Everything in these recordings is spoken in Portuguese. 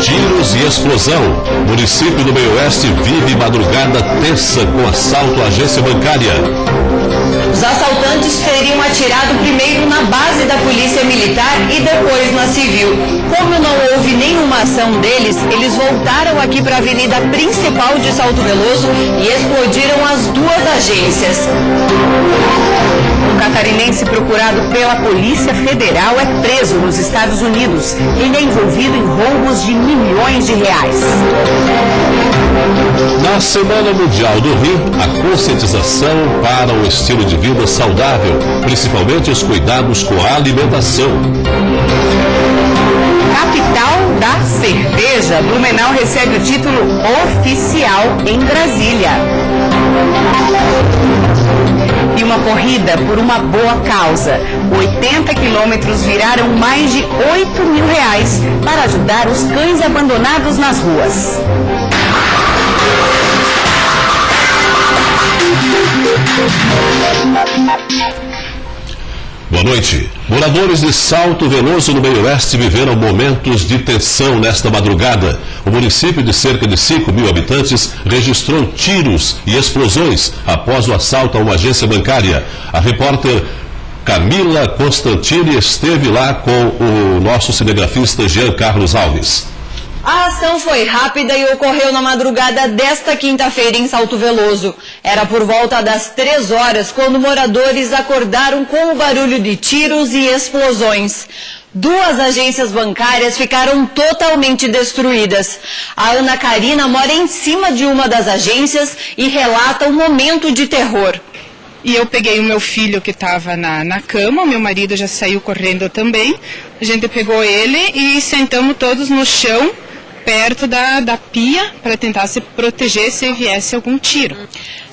Tiros e explosão. Município do Meio Oeste vive madrugada tensa com assalto à agência bancária. Os assaltantes teriam atirado primeiro na base da Polícia Militar e depois na Civil. Como não houve nenhuma ação deles, eles voltaram aqui para a avenida principal de Salto Veloso e explodiram as duas agências. Um catarinense procurado pela Polícia Federal é preso nos Estados Unidos. Ele é envolvido em roubos de milhões de reais. Na Semana Mundial do Rim, a conscientização para um estilo de vida saudável, principalmente os cuidados com a alimentação. Capital da cerveja, Blumenau recebe o título oficial em Brasília. E uma corrida por uma boa causa. 80 quilômetros viraram mais de R$8 mil para ajudar os cães abandonados nas ruas. Boa noite. Moradores de Salto Veloso, no Meio Oeste, viveram momentos de tensão nesta madrugada. O município de cerca de 5 mil habitantes registrou tiros e explosões após o assalto a uma agência bancária. A repórter Camila Constantini esteve lá com o nosso cinegrafista Jean Carlos Alves. A ação foi rápida e ocorreu na madrugada desta quinta-feira em Salto Veloso. Era por volta das 3 horas quando moradores acordaram com o barulho de tiros e explosões. Duas agências bancárias ficaram totalmente destruídas. A Ana Karina mora em cima de uma das agências e relata um momento de terror. E eu peguei o meu filho que estava na cama, o meu marido já saiu correndo também. A gente pegou ele e sentamos todos no chão, perto da pia, para tentar se proteger se viesse algum tiro.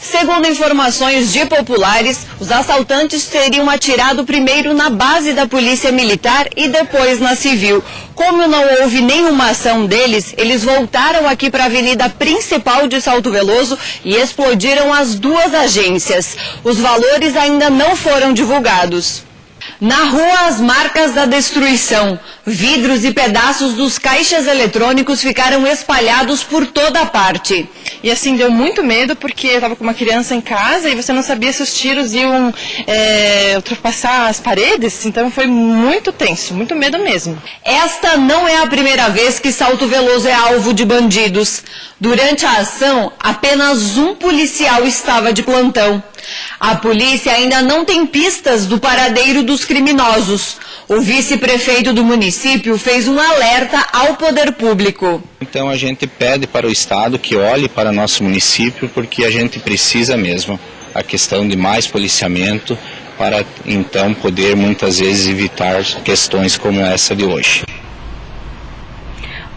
Segundo informações de populares, os assaltantes teriam atirado primeiro na base da Polícia Militar e depois na Civil. Como não houve nenhuma ação deles, eles voltaram aqui para a avenida principal de Salto Veloso e explodiram as duas agências. Os valores ainda não foram divulgados. Na rua, as marcas da destruição. Vidros e pedaços dos caixas eletrônicos ficaram espalhados por toda a parte. E assim, deu muito medo porque eu estava com uma criança em casa e você não sabia se os tiros iam ultrapassar as paredes. Então foi muito tenso, muito medo mesmo. Esta não é a primeira vez que Salto Veloso é alvo de bandidos. Durante a ação, apenas um policial estava de plantão. A polícia ainda não tem pistas do paradeiro dos criminosos. O vice-prefeito do município fez um alerta ao poder público. Então a gente pede para o Estado que olhe para nosso município, porque a gente precisa mesmo a questão de mais policiamento para então poder muitas vezes evitar questões como essa de hoje.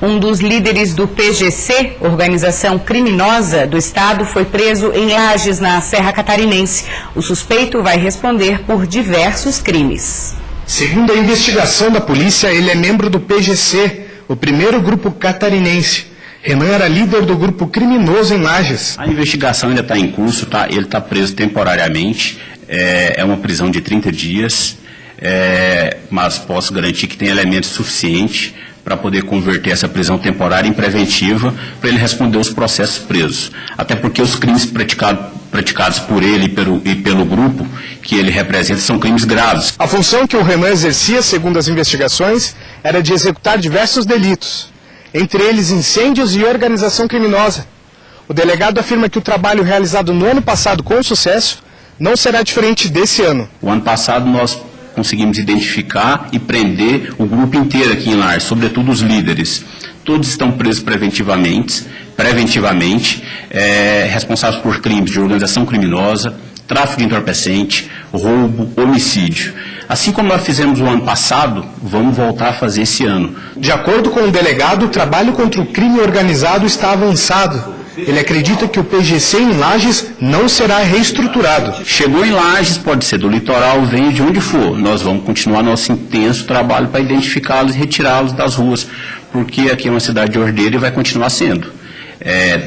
Um dos líderes do PGC, organização criminosa do estado, foi preso em Lages, na Serra Catarinense. O suspeito vai responder por diversos crimes. Segundo a investigação da polícia, ele é membro do PGC, o primeiro grupo catarinense. Renan era líder do grupo criminoso em Lages. A investigação ainda está em curso, ele está preso temporariamente, é uma prisão de 30 dias, mas posso garantir que tem elementos suficientes para poder converter essa prisão temporária em preventiva, para ele responder os processos presos. Até porque os crimes praticados por ele e pelo grupo que ele representa são crimes graves. A função que o Renan exercia, segundo as investigações, era de executar diversos delitos, entre eles incêndios e organização criminosa. O delegado afirma que o trabalho realizado no ano passado com sucesso não será diferente desse ano. O ano passado nós conseguimos identificar e prender o grupo inteiro aqui em Lages, sobretudo os líderes. Todos estão presos preventivamente, responsáveis por crimes de organização criminosa, tráfico de entorpecente, roubo, homicídio. Assim como nós fizemos o ano passado, vamos voltar a fazer esse ano. De acordo com o delegado, o trabalho contra o crime organizado está avançado. Ele acredita que o PGC em Lages não será reestruturado. Chegou em Lages, pode ser do litoral, venha de onde for. Nós vamos continuar nosso intenso trabalho para identificá-los e retirá-los das ruas, porque aqui é uma cidade de ordeira e vai continuar sendo.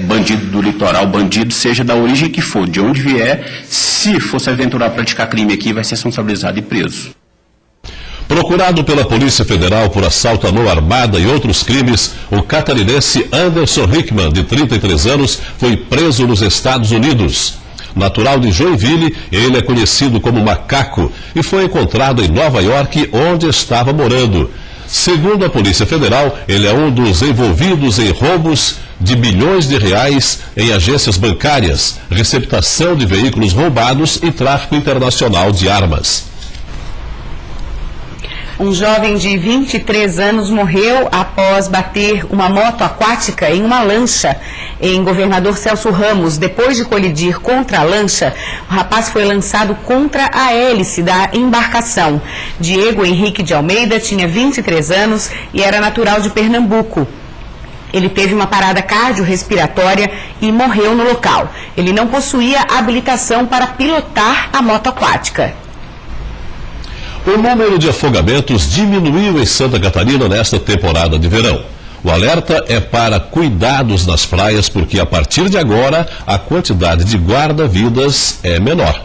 Bandido do litoral, bandido seja da origem que for, de onde vier, se for se aventurar a praticar crime aqui, vai ser responsabilizado e preso. Procurado pela Polícia Federal por assalto à mão armada e outros crimes, o catarinense Anderson Hickman, de 33 anos, foi preso nos Estados Unidos. Natural de Joinville, ele é conhecido como Macaco e foi encontrado em Nova York, onde estava morando. Segundo a Polícia Federal, ele é um dos envolvidos em roubos de bilhões de reais em agências bancárias, receptação de veículos roubados e tráfico internacional de armas. Um jovem de 23 anos morreu após bater uma moto aquática em uma lancha em Governador Celso Ramos. Depois de colidir contra a lancha, o rapaz foi lançado contra a hélice da embarcação. Diego Henrique de Almeida tinha 23 anos e era natural de Pernambuco. Ele teve uma parada cardiorrespiratória e morreu no local. Ele não possuía habilitação para pilotar a moto aquática. O número de afogamentos diminuiu em Santa Catarina nesta temporada de verão. O alerta é para cuidados nas praias, porque a partir de agora a quantidade de guarda-vidas é menor.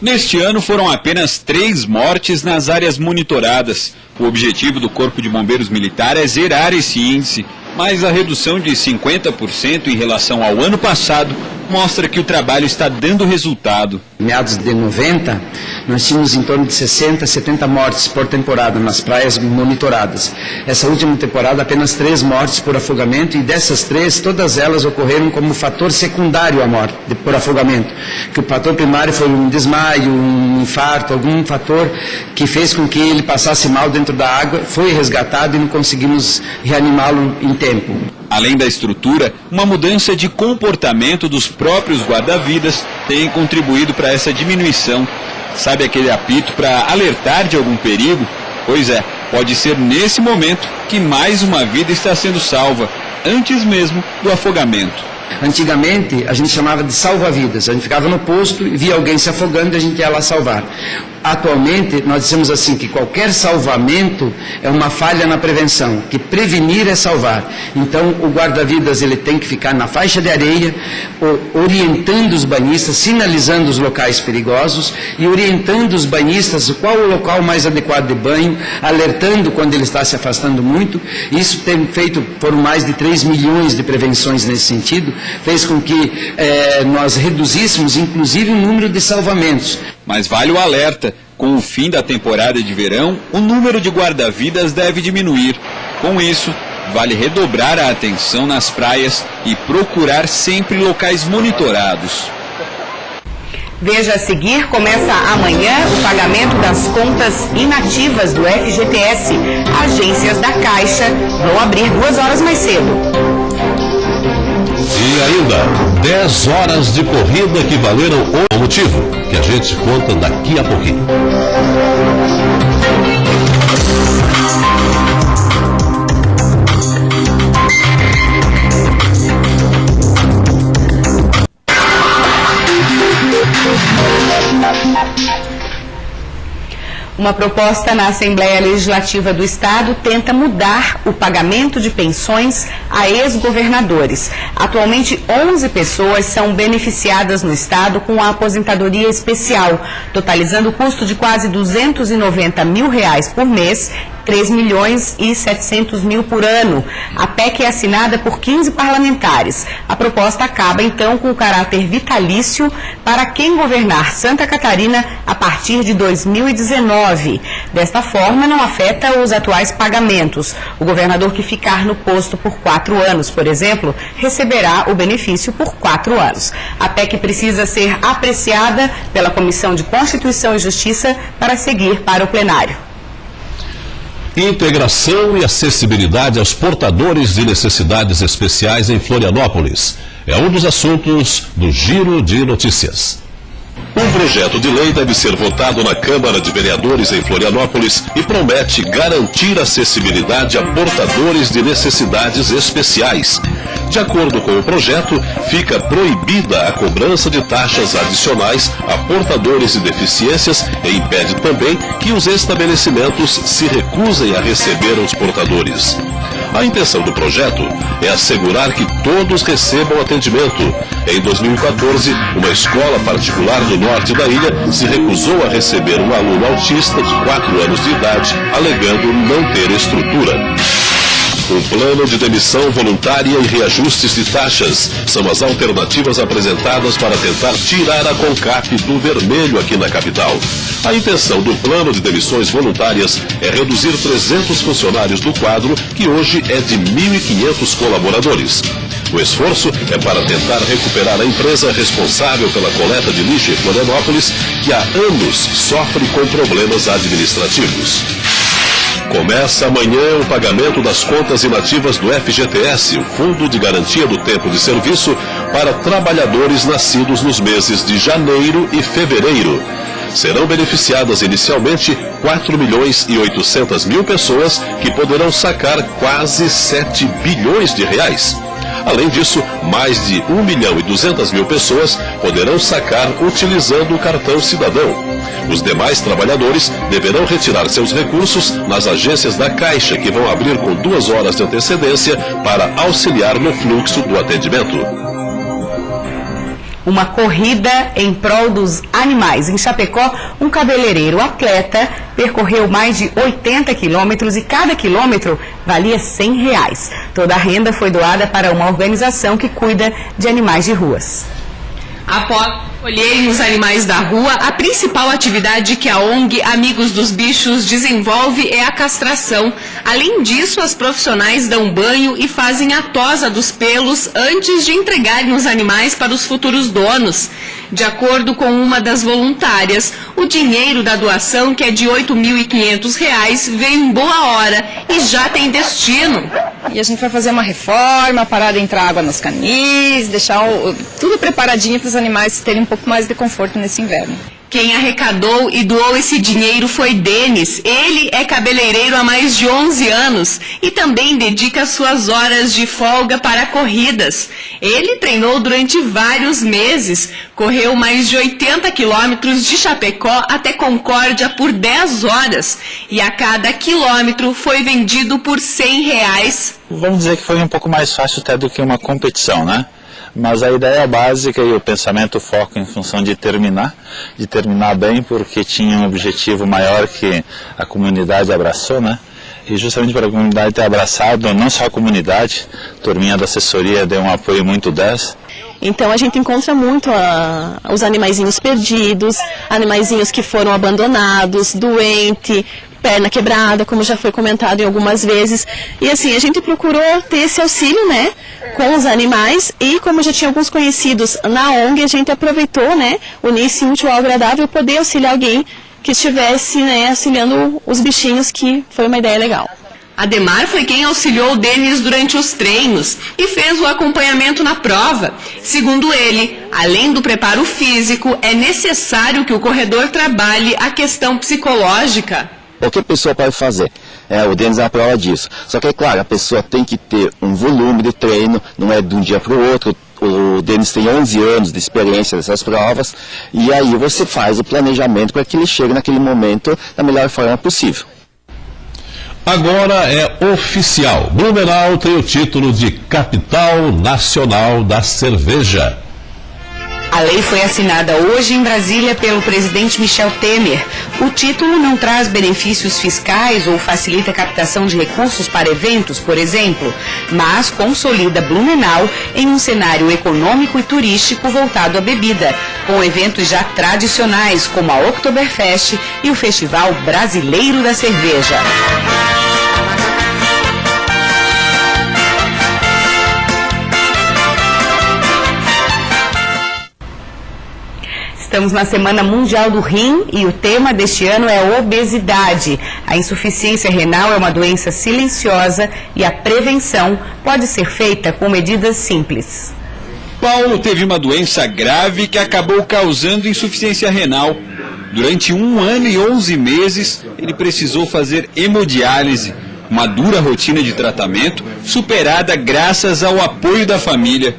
Neste ano foram apenas 3 mortes nas áreas monitoradas. O objetivo do Corpo de Bombeiros Militar é zerar esse índice, mas a redução de 50% em relação ao ano passado mostra que o trabalho está dando resultado. Em meados de 90, nós tínhamos em torno de 60, 70 mortes por temporada nas praias monitoradas. Essa última temporada, apenas 3 mortes por afogamento, e dessas 3, todas elas ocorreram como fator secundário à morte por afogamento. Que o fator primário foi um desmaio, um infarto, algum fator que fez com que ele passasse mal dentro da água, foi resgatado e não conseguimos reanimá-lo em tempo. Além da estrutura, uma mudança de comportamento dos próprios guarda-vidas tem contribuído para essa diminuição. Sabe aquele apito para alertar de algum perigo? Pois é, pode ser nesse momento que mais uma vida está sendo salva, antes mesmo do afogamento. Antigamente, a gente chamava de salva-vidas. A gente ficava no posto e via alguém se afogando e a gente ia lá salvar. Atualmente, nós dizemos assim, que qualquer salvamento é uma falha na prevenção, que prevenir é salvar. Então, o guarda-vidas ele tem que ficar na faixa de areia, orientando os banhistas, sinalizando os locais perigosos e orientando os banhistas qual o local mais adequado de banho, alertando quando ele está se afastando muito. Isso tem feito, foram mais de 3 milhões de prevenções nesse sentido, fez com que nós reduzíssemos, inclusive, o número de salvamentos. Mas vale o alerta, com o fim da temporada de verão, o número de guarda-vidas deve diminuir. Com isso, vale redobrar a atenção nas praias e procurar sempre locais monitorados. Veja a seguir, começa amanhã o pagamento das contas inativas do FGTS. Agências da Caixa vão abrir 2 horas mais cedo. E ainda, 10 horas de corrida que valeram o motivo, que a gente conta daqui a pouquinho. Uma proposta na Assembleia Legislativa do Estado tenta mudar o pagamento de pensões a ex-governadores. Atualmente, 11 pessoas são beneficiadas no Estado com a aposentadoria especial, totalizando o custo de quase R$290 mil por mês, 3 milhões e 700 mil por ano. A PEC é assinada por 15 parlamentares. A proposta acaba, então, com o caráter vitalício para quem governar Santa Catarina a partir de 2019. Desta forma, não afeta os atuais pagamentos. O governador que ficar no posto por 4 anos, por exemplo, receberá o benefício por 4 anos. A PEC precisa ser apreciada pela Comissão de Constituição e Justiça para seguir para o plenário. Integração e acessibilidade aos portadores de necessidades especiais em Florianópolis. É um dos assuntos do Giro de Notícias. Um projeto de lei deve ser votado na Câmara de Vereadores em Florianópolis e promete garantir acessibilidade a portadores de necessidades especiais. De acordo com o projeto, fica proibida a cobrança de taxas adicionais a portadores de deficiências e impede também que os estabelecimentos se recusem a receber os portadores. A intenção do projeto é assegurar que todos recebam atendimento. Em 2014, uma escola particular do norte da ilha se recusou a receber um aluno autista de 4 anos de idade, alegando não ter estrutura. Um plano de demissão voluntária e reajustes de taxas são as alternativas apresentadas para tentar tirar a CONCAP do vermelho aqui na capital. A intenção do plano de demissões voluntárias é reduzir 300 funcionários do quadro, que hoje é de 1.500 colaboradores. O esforço é para tentar recuperar a empresa responsável pela coleta de lixo em Florianópolis, que há anos sofre com problemas administrativos. Começa amanhã o pagamento das contas inativas do FGTS, o Fundo de Garantia do Tempo de Serviço, para trabalhadores nascidos nos meses de janeiro e fevereiro. Serão beneficiadas inicialmente 4.800.000 pessoas, que poderão sacar quase 7 bilhões de reais. Além disso, mais de 1.200.000 pessoas poderão sacar utilizando o cartão cidadão. Os demais trabalhadores deverão retirar seus recursos nas agências da Caixa, que vão abrir com 2 horas de antecedência para auxiliar no fluxo do atendimento. Uma corrida em prol dos animais. Em Chapecó, um cabeleireiro atleta percorreu mais de 80 quilômetros e cada quilômetro valia R$100. Toda a renda foi doada para uma organização que cuida de animais de ruas. Após colherem os animais da rua, a principal atividade que a ONG Amigos dos Bichos desenvolve é a castração. Além disso, as profissionais dão banho e fazem a tosa dos pelos antes de entregarem os animais para os futuros donos. De acordo com uma das voluntárias, o dinheiro da doação, que é de R$ 8.500, veio em boa hora e já tem destino. E a gente vai fazer uma reforma, parar de entrar água nos canis, deixar tudo preparadinho para os animais terem um pouco mais de conforto nesse inverno. Quem arrecadou e doou esse dinheiro foi Denis. Ele é cabeleireiro há mais de 11 anos e também dedica suas horas de folga para corridas. Ele treinou durante vários meses, correu mais de 80 quilômetros de Chapecó até Concórdia por 10 horas e a cada quilômetro foi vendido por R$100. Vamos dizer que foi um pouco mais fácil até do que uma competição, né? Mas a ideia básica e o pensamento, o foco em função de terminar bem, porque tinha um objetivo maior que a comunidade abraçou, né? E justamente para a comunidade ter abraçado, não só a comunidade, a turminha da assessoria deu um apoio muito 10. Então a gente encontra muito os animaizinhos perdidos, animaizinhos que foram abandonados, doentes, perna quebrada, como já foi comentado em algumas vezes. E assim, a gente procurou ter esse auxílio, né, com os animais, e como já tinha alguns conhecidos na ONG, a gente aproveitou, né, unir esse útil ao agradável, poder auxiliar alguém que estivesse, né, auxiliando os bichinhos, que foi uma ideia legal. Ademar foi quem auxiliou o Denis durante os treinos e fez o acompanhamento na prova. Segundo ele, além do preparo físico, é necessário que o corredor trabalhe a questão psicológica. Qualquer pessoa pode fazer, o Denis é uma prova disso. Só que é claro, a pessoa tem que ter um volume de treino, não é de um dia para o outro. O Denis tem 11 anos de experiência dessas provas, e aí você faz o planejamento para que ele chegue naquele momento da melhor forma possível. Agora é oficial. Blumenau tem o título de Capital Nacional da Cerveja. A lei foi assinada hoje em Brasília pelo presidente Michel Temer. O título não traz benefícios fiscais ou facilita a captação de recursos para eventos, por exemplo, mas consolida Blumenau em um cenário econômico e turístico voltado à bebida, com eventos já tradicionais como a Oktoberfest e o Festival Brasileiro da Cerveja. Estamos na Semana Mundial do Rim e o tema deste ano é obesidade. A insuficiência renal é uma doença silenciosa e a prevenção pode ser feita com medidas simples. Paulo teve uma doença grave que acabou causando insuficiência renal. Durante 1 ano e 11 meses, ele precisou fazer hemodiálise, uma dura rotina de tratamento superada graças ao apoio da família.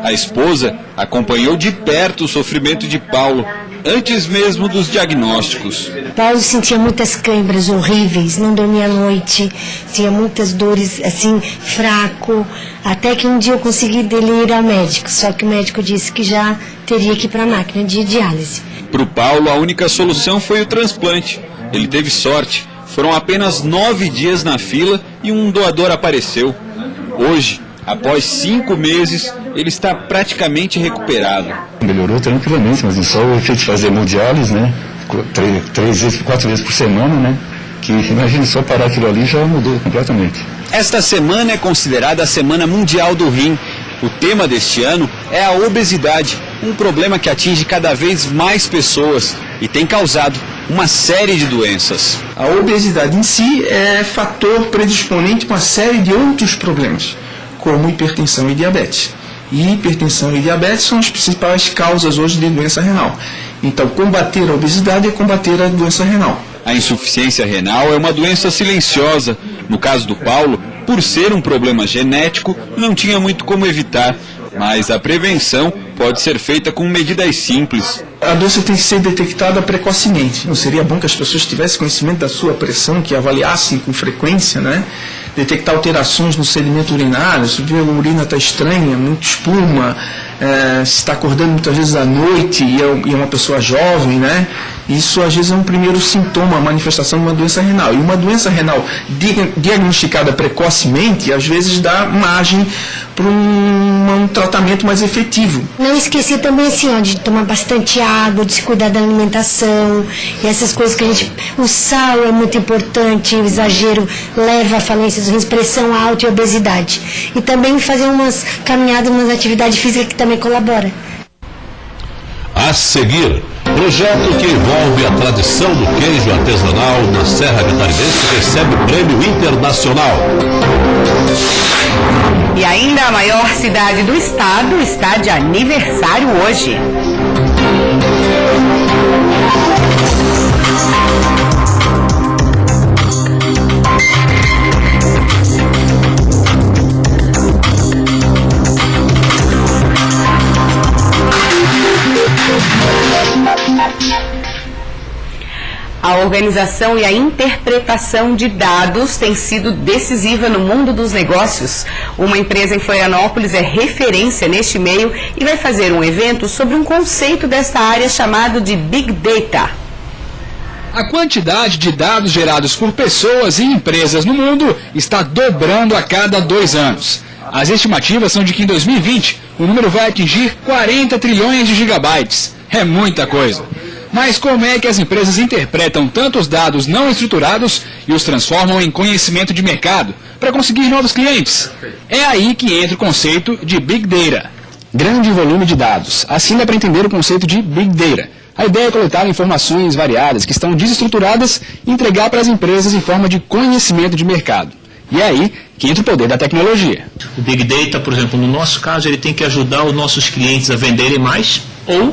A esposa acompanhou de perto o sofrimento de Paulo. antes mesmo dos diagnósticos. Paulo sentia muitas câimbras horríveis, não dormia à noite, tinha muitas dores, assim, fraco, até que um dia eu consegui dele ir ao médico, só que o médico disse que já teria que ir para a máquina de diálise. Para o Paulo, a única solução foi o transplante. Ele teve sorte, foram apenas 9 dias na fila e um doador apareceu. Hoje, após 5 meses, ele está praticamente recuperado. Melhorou tranquilamente, mas só o efeito de fazer hemodiálise, né? 4 vezes por semana, né? Que imagina, só parar aquilo ali já mudou completamente. Esta semana é considerada a Semana Mundial do Rim. O tema deste ano é a obesidade, um problema que atinge cada vez mais pessoas e tem causado uma série de doenças. A obesidade em si é fator predisponente para uma série de outros problemas, como hipertensão e diabetes. E hipertensão e diabetes são as principais causas hoje de doença renal. Então, combater a obesidade é combater a doença renal. A insuficiência renal é uma doença silenciosa. No caso do Paulo, por ser um problema genético, não tinha muito como evitar. Mas a prevenção pode ser feita com medidas simples. A doença tem que ser detectada precocemente. Não seria bom que as pessoas tivessem conhecimento da sua pressão, que avaliassem com frequência, né? Detectar alterações no sedimento urinário, se vê a urina está estranha, muito espuma, se está acordando muitas vezes à noite e é uma pessoa jovem, né? Isso às vezes é um primeiro sintoma, a manifestação de uma doença renal. E uma doença renal diagnosticada precocemente, às vezes dá margem para um tratamento mais efetivo. Não esquecer também assim, ó, de tomar bastante água, de se cuidar da alimentação, e essas coisas que a gente... O sal é muito importante, o exagero leva à falência dos rins, pressão alta e obesidade. E também fazer umas caminhadas, umas atividades físicas que também colabora. A seguir, projeto que envolve a tradição do queijo artesanal na Serra Catarinense recebe o prêmio internacional. E ainda a maior cidade do estado está de aniversário hoje. A organização e a interpretação de dados tem sido decisiva no mundo dos negócios. Uma empresa em Florianópolis é referência neste meio e vai fazer um evento sobre um conceito desta área chamado de Big Data. A quantidade de dados gerados por pessoas e empresas no mundo está dobrando a cada 2 anos. As estimativas são de que em 2020 o número vai atingir 40 trilhões de gigabytes. É muita coisa. Mas como é que as empresas interpretam tantos dados não estruturados e os transformam em conhecimento de mercado para conseguir novos clientes? É aí que entra o conceito de Big Data. Grande volume de dados. Assim dá para entender o conceito de Big Data. A ideia é coletar informações variadas que estão desestruturadas e entregar para as empresas em forma de conhecimento de mercado. E é aí que entra o poder da tecnologia. O Big Data, por exemplo, no nosso caso, ele tem que ajudar os nossos clientes a venderem mais ou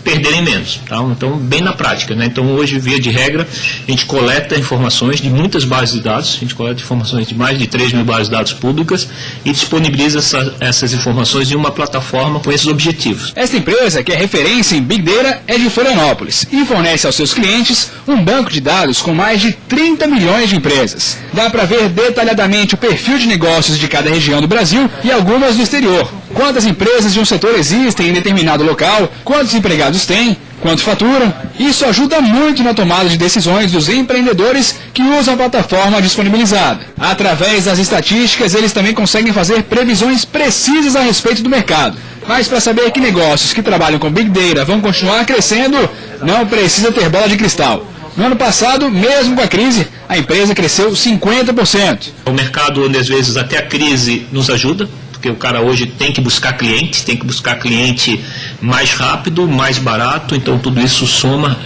perderem menos, tá? Então, bem na prática, né? Então, hoje, via de regra, a gente coleta informações de muitas bases de dados, a gente coleta informações de mais de 3 mil bases de dados públicas e disponibiliza essas informações em uma plataforma com esses objetivos. Esta empresa, que é referência em Big Data, é de Florianópolis e fornece aos seus clientes um banco de dados com mais de 30 milhões de empresas. Dá para ver detalhadamente o perfil de negócios de cada região do Brasil e algumas do exterior. Quantas empresas de um setor existem em determinado local, quantos empregados têm, quanto faturam. Isso ajuda muito na tomada de decisões dos empreendedores que usam a plataforma disponibilizada. Através das estatísticas, eles também conseguem fazer previsões precisas a respeito do mercado. Mas para saber que negócios que trabalham com Big Data vão continuar crescendo, não precisa ter bola de cristal. No ano passado, mesmo com a crise, a empresa cresceu 50%. O mercado, às vezes, até a crise nos ajuda, porque o cara hoje tem que buscar cliente mais rápido, mais barato, então tudo isso soma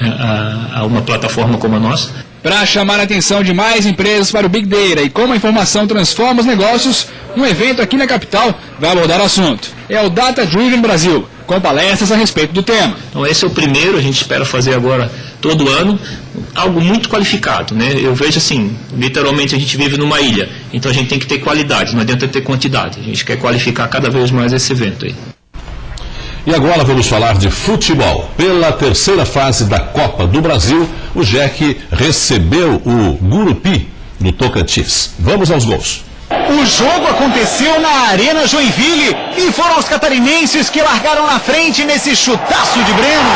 a uma plataforma como a nossa. Para chamar a atenção de mais empresas para o Big Data e como a informação transforma os negócios, um evento aqui na capital vai abordar o assunto. É o Data Driven Brasil, com palestras a respeito do tema. Então esse é o primeiro, a gente espera fazer agora todo ano, algo muito qualificado, né? Eu vejo assim, literalmente a gente vive numa ilha, então a gente tem que ter qualidade, não adianta ter quantidade, a gente quer qualificar cada vez mais esse evento aí. E agora vamos falar de futebol. Pela terceira fase da Copa do Brasil, o Jack recebeu o Gurupi do Tocantins. Vamos aos gols. O jogo aconteceu na Arena Joinville e foram os catarinenses que largaram na frente nesse chutaço de Breno.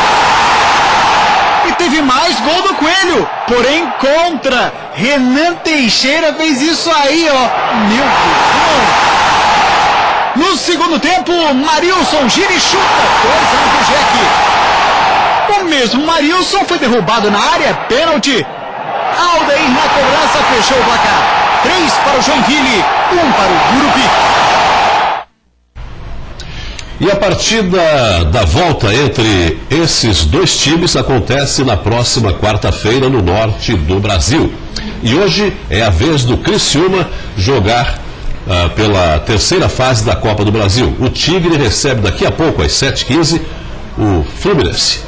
E teve mais gol do Coelho, porém contra. Renan Teixeira fez isso aí, ó. Meu Deus. No segundo tempo, Marilson gira e chuta. 2-1 pro Jack. O mesmo Marilson foi derrubado na área, pênalti. Aldair na cobrança fechou o placar. 3 para o Joinville, 1 para o Gurupi. E a partida da volta entre esses dois times acontece na próxima quarta-feira no norte do Brasil. E hoje é a vez do Criciúma jogar pela terceira fase da Copa do Brasil. O Tigre recebe daqui a pouco, às 7h15, o Fluminense.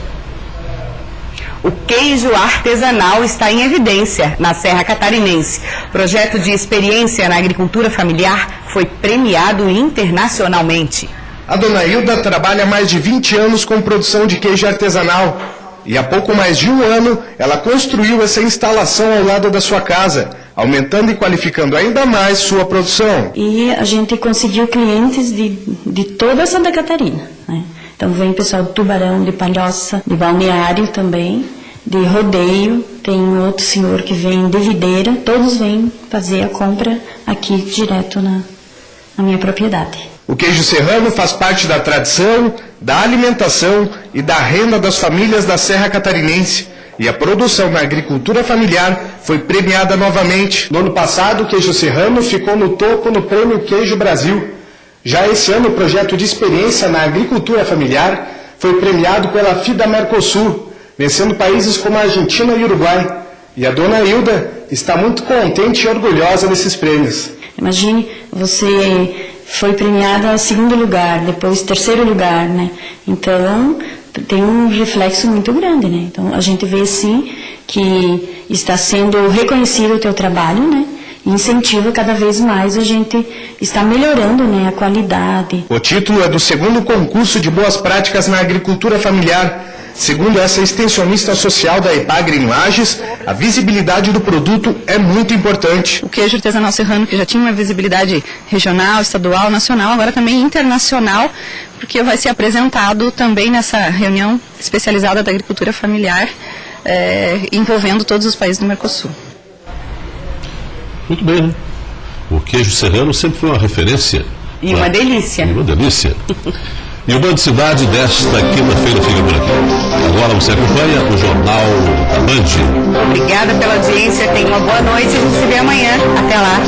O queijo artesanal está em evidência na Serra Catarinense. Projeto de experiência na agricultura familiar foi premiado internacionalmente. A dona Hilda trabalha há mais de 20 anos com produção de queijo artesanal. E há pouco mais de um ano, ela construiu essa instalação ao lado da sua casa, aumentando e qualificando ainda mais sua produção. E a gente conseguiu clientes de toda Santa Catarina, né? Então vem pessoal de Tubarão, de Palhoça, de Balneário também, de Rodeio, tem outro senhor que vem de Videira, todos vêm fazer a compra aqui direto na minha propriedade. O queijo serrano faz parte da tradição, da alimentação e da renda das famílias da Serra Catarinense. E a produção na agricultura familiar foi premiada novamente. No ano passado, o queijo serrano ficou no topo no Prêmio Queijo Brasil. Já esse ano, o projeto de experiência na agricultura familiar foi premiado pela FIDA Mercosul, vencendo países como a Argentina e o Uruguai. E a dona Hilda está muito contente e orgulhosa desses prêmios. Imagine, você foi premiada em segundo lugar, depois terceiro lugar, né? Então, tem um reflexo muito grande, né? Então, a gente vê, sim, que está sendo reconhecido o teu trabalho, né? Incentiva cada vez mais a gente está melhorando, né, a qualidade. O título é do segundo concurso de boas práticas na agricultura familiar. Segundo essa extensionista social da Epagre em Lages, a visibilidade do produto é muito importante. O queijo artesanal serrano, que já tinha uma visibilidade regional, estadual, nacional, agora também internacional, porque vai ser apresentado também nessa reunião especializada da agricultura familiar, envolvendo todos os países do Mercosul. Muito bem, né? O queijo serrano sempre foi uma referência. E uma delícia. E uma delícia. E o Band Cidade desta quinta-feira fica por aqui. Agora você acompanha o Jornal da Band. Obrigada pela audiência, tenha uma boa noite e a gente se vê amanhã. Até lá.